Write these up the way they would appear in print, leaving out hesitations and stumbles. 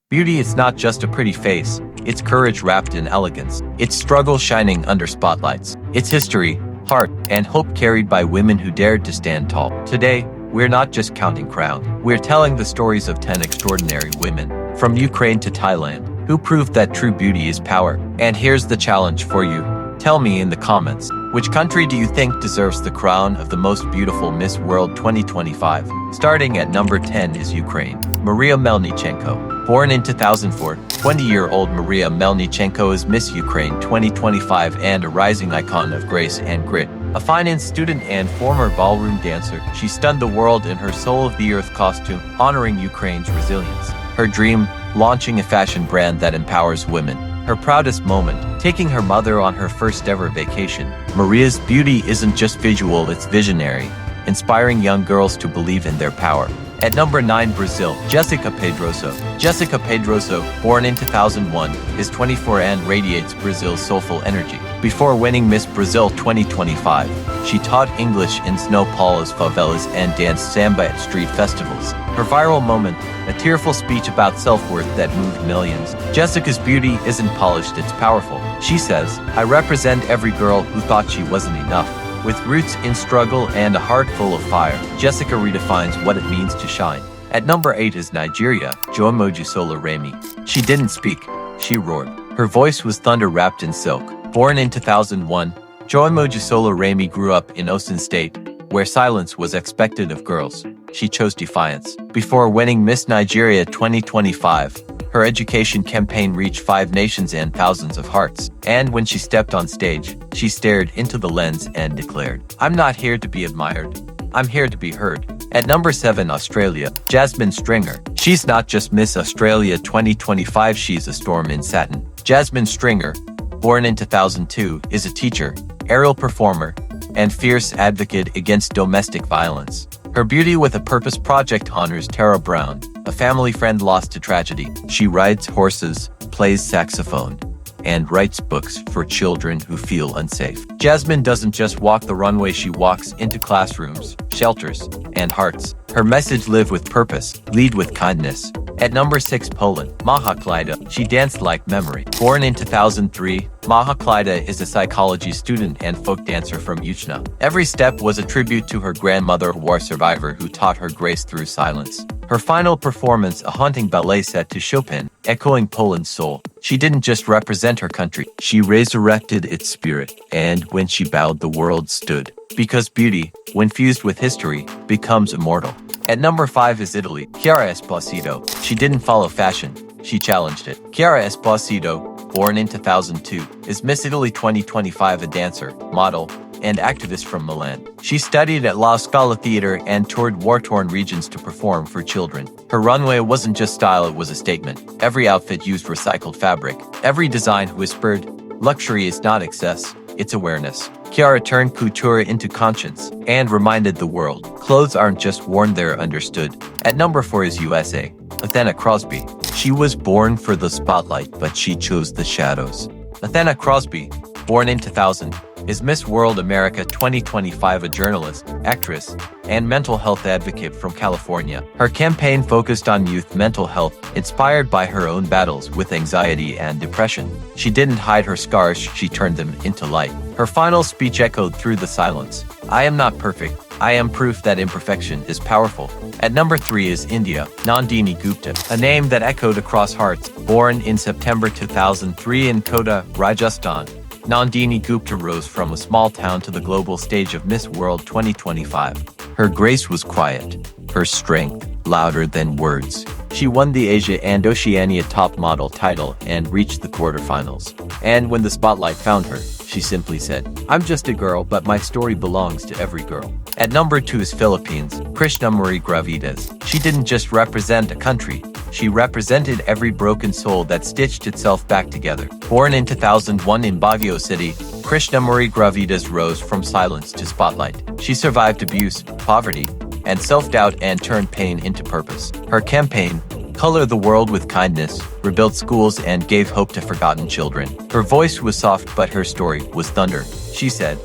Beauty is not just a pretty face, it's courage wrapped in elegance. It's struggle shining under spotlights. It's history, heart, and hope carried by women who dared to stand tall. Today, we're not just counting crowns. We're telling the stories of 10 extraordinary women, from Ukraine to Thailand, who proved that true beauty is power. And here's the challenge for you. Tell me in the comments, which country do you think deserves the crown of the most beautiful Miss World 2025? Starting at number 10 is Ukraine. Maria Melnychenko. Born in 2004, 20-year-old Maria Melnychenko is Miss Ukraine 2025 and a rising icon of grace and grit. A finance student and former ballroom dancer, she stunned the world in her Soul of the Earth costume, honoring Ukraine's resilience. Her dream, launching a fashion brand that empowers women. Her proudest moment, taking her mother on her first ever vacation. Maria's beauty isn't just visual, it's visionary, inspiring young girls to believe in their power. At number 9, Brazil, Jessica Pedroso. Jessica Pedroso, born in 2001, is 24 and radiates Brazil's soulful energy. Before winning Miss Brazil 2025, she taught English in São Paulo's favelas and danced samba at street festivals. Her viral moment, a tearful speech about self-worth that moved millions. Jessica's beauty isn't polished, it's powerful. She says, "I represent every girl who thought she wasn't enough." With roots in struggle and a heart full of fire, Jessica redefines what it means to shine. At number 8 is Nigeria, Mojisola Raimi. She didn't speak, she roared. Her voice was thunder wrapped in silk. Born in 2001, Mojisola Raimi grew up in Osun State, where silence was expected of girls. She chose defiance. Before winning Miss Nigeria 2025, her education campaign reached 5 nations and thousands of hearts. And when she stepped on stage, she stared into the lens and declared, "I'm not here to be admired. I'm here to be heard." At number 7, Australia, Jasmine Stringer. She's not just Miss Australia 2025, she's a storm in satin. Jasmine Stringer, born in 2002, is a teacher, aerial performer, and fierce advocate against domestic violence. Her Beauty with a Purpose project honors Tara Brown, a family friend lost to tragedy. She rides horses, plays saxophone, and writes books for children who feel unsafe. Jasmine doesn't just walk the runway, she walks into classrooms, shelters, and hearts. Her message: live with purpose, lead with kindness. At number 6, Poland, Maja Klajda. She danced like memory. Born in 2003, Maja Klajda is a psychology student and folk dancer from Uchna. Every step was a tribute to her grandmother, a war survivor who taught her grace through silence. Her final performance, a haunting ballet set to Chopin, echoing Poland's soul. She didn't just represent her country, she resurrected its spirit, and when she bowed, the world stood. Because beauty, when fused with history, becomes immortal. At number 5 is Italy, Chiara Esposito. She didn't follow fashion, she challenged it. Chiara Esposito, born in 2002, is Miss Italy 2025, a dancer, model, and activist from Milan. She studied at La Scala Theatre and toured war-torn regions to perform for children. Her runway wasn't just style, it was a statement. Every outfit used recycled fabric. Every design whispered, luxury is not excess, it's awareness. Chiara turned couture into conscience and reminded the world, clothes aren't just worn, they're understood. At number 4 is USA, Athenna Crosby. She was born for the spotlight, but she chose the shadows. Athenna Crosby, born in 2000, is Miss World America 2025, a journalist, actress, and mental health advocate from California. Her campaign focused on youth mental health, inspired by her own battles with anxiety and depression. She didn't hide her scars, she turned them into light. Her final speech echoed through the silence. "I am not perfect. I am proof that imperfection is powerful." At number 3 is India, Nandini Gupta, a name that echoed across hearts. Born in September 2003 in Kota, Rajasthan, Nandini Gupta rose from a small town to the global stage of Miss World 2025. Her grace was quiet, her strength louder than words. She won the Asia and Oceania top model title and reached the quarterfinals. And when the spotlight found her, she simply said, "I'm just a girl, but my story belongs to every girl." At number 2 is Philippines, Krishnah Gravidez. She didn't just represent a country, she represented every broken soul that stitched itself back together. Born in 2001 in Baguio City, Krishnah Gravidez rose from silence to spotlight. She survived abuse, poverty, and self-doubt and turned pain into purpose. Her campaign, Color the World with Kindness, rebuilt schools and gave hope to forgotten children. Her voice was soft, but her story was thunder. She said,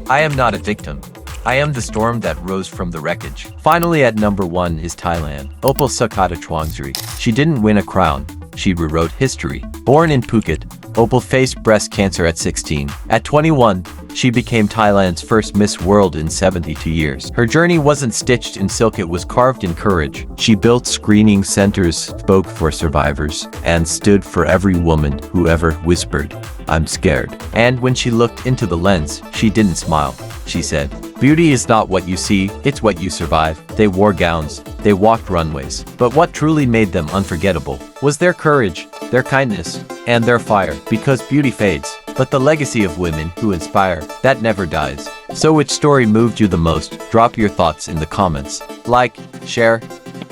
"I am not a victim. I am the storm that rose from the wreckage." Finally, at number 1 is Thailand, Opal Suchata Chuangsri. She didn't win a crown, she rewrote history. Born in Phuket, Opal faced breast cancer at 16. At 21, she became Thailand's first Miss World in 72 years. Her journey wasn't stitched in silk, it was carved in courage. She built screening centers, spoke for survivors, and stood for every woman who ever whispered, "I'm scared." And when she looked into the lens, she didn't smile. She said, "Beauty is not what you see, it's what you survive." They wore gowns, they walked runways. But what truly made them unforgettable was their courage, their kindness, and their fire. Because beauty fades, but the legacy of women who inspire, that never dies. So which story moved you the most? Drop your thoughts in the comments. Like, share,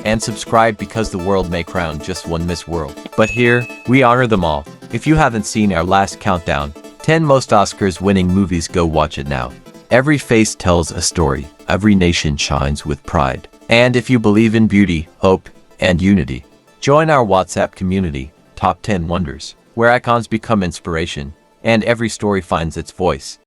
and subscribe, because the world may crown just one Miss World. But here, we honor them all. If you haven't seen our last countdown, 10 most Oscars winning movies, go watch it now. Every face tells a story, every nation shines with pride. And if you believe in beauty, hope, and unity, join our WhatsApp community, Top 10 Wonders, where icons become inspiration, and every story finds its voice.